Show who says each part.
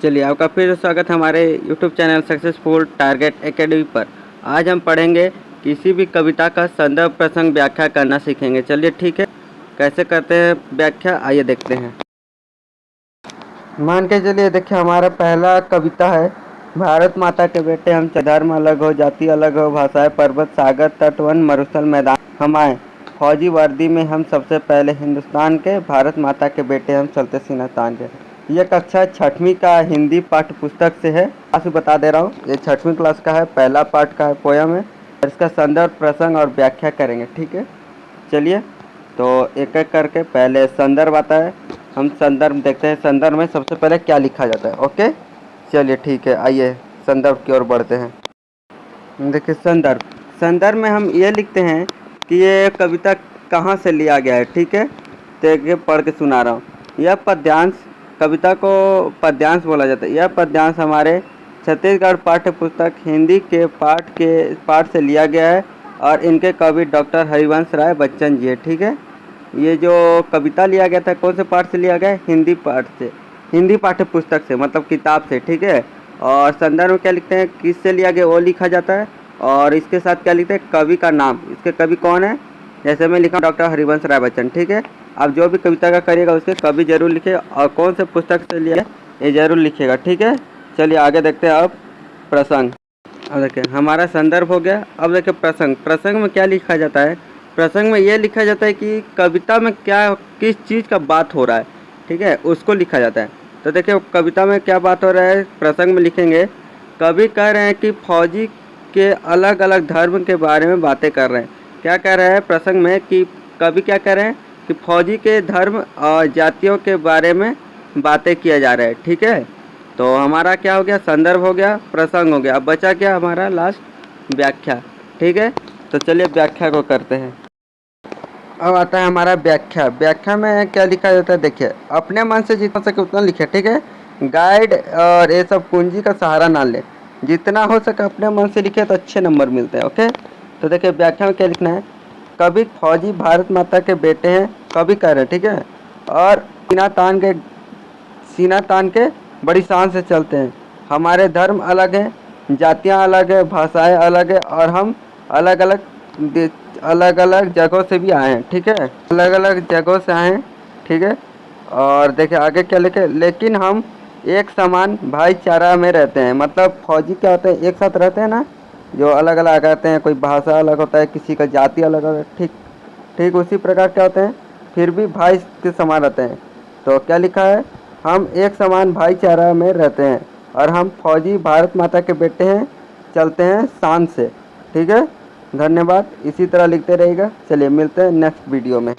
Speaker 1: चलिए आपका फिर स्वागत है हमारे YouTube channel successful target academy पर। आज हम पढ़ेंगे किसी भी कविता का संदर्भ प्रसंग व्याख्या करना सीखेंगे। चलिए ठीक है, कैसे करते हैं व्याख्या आइए देखते हैं। मान के चलिए देखिए, हमारा पहला कविता है, भारत माता के बेटे हम धर्म अलग हो, जाति अलग हो, भाषाएं पर्वत सागर तट वन मरुस्थल मैदान हम आए, फौजी वर्दी में हम सबसे पहले हिंदुस्तान के, भारत माता के बेटे हम चलते सीना तान के। यह कक्षा 6वीं का हिंदी पाठ्य पुस्तक से है। आज बता दे रहा हूँ, ये 6वीं क्लास का है, पहला पाठ का है, पोयम है। इसका संदर्भ प्रसंग और व्याख्या करेंगे, ठीक है। चलिए तो एक एक करके पहले संदर्भ आता है, हम संदर्भ देखते हैं। संदर्भ में सबसे पहले क्या लिखा जाता है, ओके। चलिए ठीक है, आइए संदर्भ की ओर बढ़ते हैं। देखिए संदर्भ में हम ये लिखते हैं कि ये कविता कहाँ से लिया गया है, ठीक है। देखिए पढ़ के सुना रहा हूँ। यह पद्यांश, कविता को पद्यांश बोला जाता है। यह पद्यांश हमारे छत्तीसगढ़ पाठ्य पुस्तक हिंदी के पाठ से लिया गया है और इनके कवि डॉक्टर हरिवंश राय बच्चन जी है, ठीक है। ये जो कविता लिया गया था कौन से पाठ से लिया गया है? हिंदी पाठ से, हिंदी पाठ्य पुस्तक से, मतलब किताब से, ठीक है। और संदर्भ में क्या लिखते हैं, किससे लिया गया वो लिखा जाता है और इसके साथ क्या लिखते हैं, कवि का नाम, इसके कवि कौन है। जैसे मैं लिखा डॉक्टर हरिवंश राय बच्चन, ठीक है। आप जो भी कविता का करिएगा उसके कवि जरूर लिखिए और कौन से पुस्तक से लिया है ये जरूर लिखिएगा, ठीक है। चलिए आगे देखते हैं अब प्रसंग। अब देखिए हमारा संदर्भ हो गया। अब देखिए प्रसंग, प्रसंग में क्या लिखा जाता है। प्रसंग में ये लिखा जाता है कि कविता में क्या, किस चीज़ का बात हो रहा है, ठीक है, उसको लिखा जाता है। तो देखिए कविता में क्या बात हो रहा है, प्रसंग में लिखेंगे, कवि कह रहे हैं कि फौजी के अलग अलग धर्म के बारे में बातें कर रहे हैं। क्या कह रहे हैं प्रसंग में कि कवि क्या कह रहे हैं कि फौजी के धर्म और जातियों के बारे में बातें किया जा रहा है, ठीक है। तो हमारा क्या हो गया, संदर्भ हो गया, प्रसंग हो गया। अब बचा क्या हमारा लास्ट, व्याख्या, ठीक है। तो चलिए व्याख्या को करते हैं। अब आता है हमारा व्याख्या। व्याख्या में क्या लिखा जाता है, देखिए अपने मन से जितना सके उतना लिखे, ठीक है। गाइड और ये सब कुंजी का सहारा ना ले, जितना हो सके अपने मन से लिखे तो अच्छे नंबर मिलते हैं, ओके। तो देखिए व्याख्या में क्या लिखना है, कवि फौजी भारत माता के बेटे हैं, कवि कह रहे हैं, ठीक है। और सीना तान के बड़ी शान से चलते हैं। हमारे धर्म अलग हैं, जातियां अलग है, भाषाएं अलग है और हम अलग अलग जगहों से भी आए हैं, ठीक है। अलग अलग जगहों से आए हैं, ठीक है। और देखिए आगे क्या लिखे, लेकिन हम एक समान भाईचारा में रहते हैं। मतलब फौजी क्या होते हैं, एक साथ रहते हैं ना, जो अलग अलग रहते हैं, कोई भाषा अलग होता है, किसी का जाति अलग होता है, ठीक उसी प्रकार क्या होते हैं, फिर भी भाई के समान रहते हैं। तो क्या लिखा है, हम एक समान भाईचारा में रहते हैं और हम फौजी भारत माता के बेटे हैं, चलते हैं शान से, ठीक है। धन्यवाद, इसी तरह लिखते रहिएगा। चलिए मिलते हैं नेक्स्ट वीडियो में।